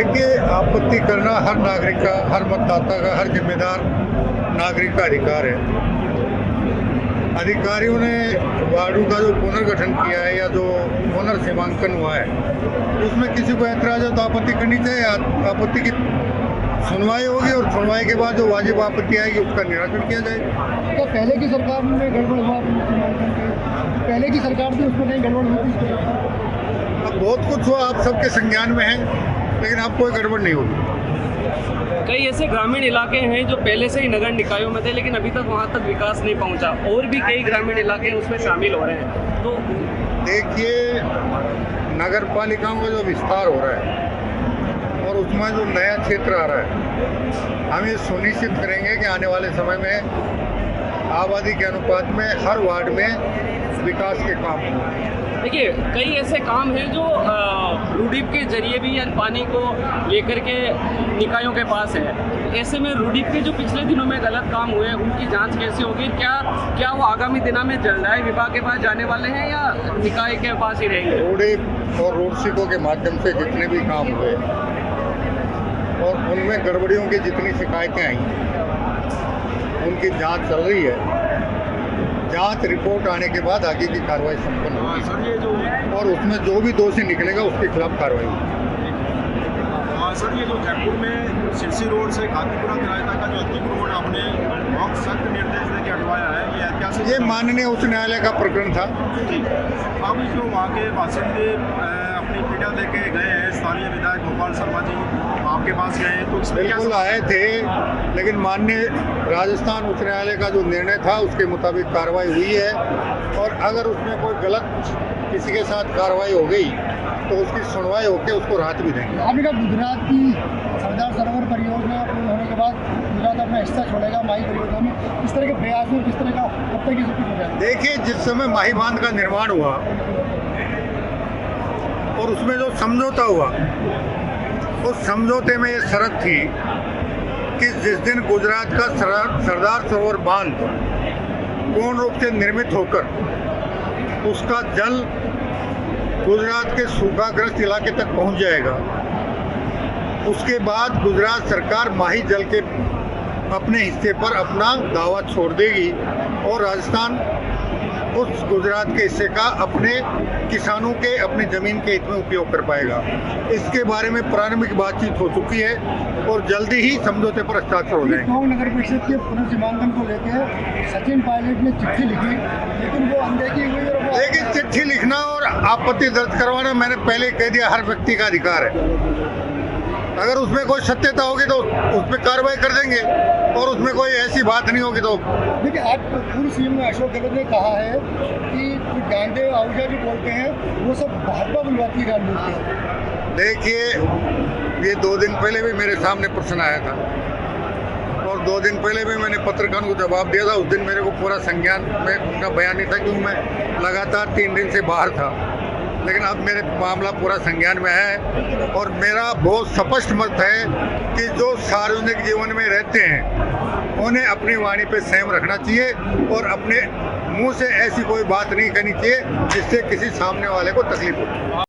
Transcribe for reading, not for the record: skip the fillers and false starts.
देखिए, आपत्ति करना हर नागरिक का, हर मतदाता का, हर जिम्मेदार नागरिक का अधिकार है। अधिकारियों ने वार्डों का जो पुनर्गठन किया है या जो पुनर्सीमांकन हुआ है, उसमें किसी को ऐतराज है तो आपत्ति करनी चाहिए। आपत्ति की सुनवाई होगी और सुनवाई के बाद जो वाजिब आपत्ति आएगी उसका निराकरण किया जाएगा। क्या पहले की सरकार में गड़बड़ हुआ? पहले की सरकार थी, उसमें कहीं गड़बड़ हुई थी? अब बहुत कुछ हुआ, आप सबके संज्ञान में है, लेकिन अब कोई गड़बड़ नहीं होगी। कई ऐसे ग्रामीण इलाके हैं जो पहले से ही नगर निकायों में थे, लेकिन अभी तक वहाँ तक विकास नहीं पहुँचा, और भी कई ग्रामीण इलाके उसमें शामिल हो रहे हैं। तो देखिए, नगर पालिकाओं का जो विस्तार हो रहा है और उसमें जो नया क्षेत्र आ रहा है, हम ये सुनिश्चित करेंगे कि आने वाले समय में आबादी के अनुपात में हर वार्ड में विकास के काम हों। देखिए, कई ऐसे काम हैं जो रूडीप के जरिए भी या पानी को लेकर के निकायों के पास है। ऐसे में रूडीप के जो पिछले दिनों में गलत काम हुए हैं, उनकी जांच कैसे होगी? क्या वो आगामी दिनों में जलदाय विभाग के पास जाने वाले हैं या निकाय के पास ही रहेंगे? रूडीप और रोडसिको के माध्यम से जितने भी काम हुए और उनमें गड़बड़ियों की जितनी शिकायतें आई, उनकी जांच चल रही है। जांच रिपोर्ट आने के बाद आगे की कार्रवाई संपन्न होगी और उसमें जो भी दोषी निकलेगा उसके खिलाफ कार्रवाई होगी। सर, ये जो जयपुर में सिरसी रोड से खातीपुरा किराएदार का जो अतिक्रमण आपने बहुत सख्त निर्देश देकर हटवाया है, ये ऐतिहासिक, ये माननीय उच्च न्यायालय का प्रकरण था। अब जो वहाँ के बासिंदे अपनी पीड़ा लेके गए हैं, स्थानीय विधायक गोपाल शर्मा जी आपके पास गए हैं, तो इसमें क्या बिल्कुल आए थे, लेकिन माननीय राजस्थान उच्च न्यायालय का जो निर्णय था उसके मुताबिक कार्रवाई हुई है, और अगर उसमें कोई गलत किसी के साथ कार्रवाई हो गई तो उसकी सुनवाई होकर उसको राहत भी देंगे। आपने कहा गुजरात की सरदार सरोवर परियोजना पूर्ण होने के बाद गुजरात अपना हिस्सा छोड़ेगा माही परियोजना में, इस तरह के प्रयास में किस तरह का कब तक हो जाएगा? देखिए, जिस समय माही बांध का निर्माण हुआ और उसमें जो समझौता हुआ, उस समझौते में ये शर्त थी कि जिस दिन गुजरात का सरदार सरोवर बांध पूर्ण रूप से निर्मित होकर उसका जल गुजरात के सूखाग्रस्त इलाके तक पहुंच जाएगा, उसके बाद गुजरात सरकार माही जल के अपने हिस्से पर अपना दावा छोड़ देगी और राजस्थान उस गुजरात के हिस्से का अपने किसानों के अपनी ज़मीन के हित में उपयोग कर पाएगा। इसके बारे में प्रारंभिक बातचीत हो चुकी है और जल्दी ही समझौते पर हस्ताक्षर हो जाएंगे। गाँव नगर परिषद के पुनर्सीमांकन को लेकर सचिन पायलट ने चिट्ठी लिखी, लेकिन वो अनदेखी हुई। लेकिन चिट्ठी लिखना और आपत्ति दर्ज करवाना, मैंने पहले कह दिया, हर व्यक्ति का अधिकार है। अगर उसमें कोई सत्यता होगी तो उस पर कार्रवाई कर देंगे, और उसमें कोई ऐसी बात नहीं होगी तो। देखिए, आज पूर्व सीएम अशोक गहलोत ने कहा है कि गांधी आहूजा जो बोलते हैं वो सब भाजपा बुलवाती है राजनीति है। देखिए, ये 2 दिन पहले भी मेरे सामने प्रश्न आया था और 2 दिन पहले भी मैंने पत्रकारों को जवाब दिया था। उस दिन मेरे को पूरा संज्ञान में उनका बयान नहीं था क्योंकि मैं लगातार 3 दिन से बाहर था, लेकिन अब मेरे मामला पूरा संज्ञान में है और मेरा बहुत स्पष्ट मत है कि जो सार्वजनिक जीवन में रहते हैं उन्हें अपनी वाणी पे संयम रखना चाहिए और अपने मुंह से ऐसी कोई बात नहीं करनी चाहिए जिससे किसी सामने वाले को तकलीफ हो।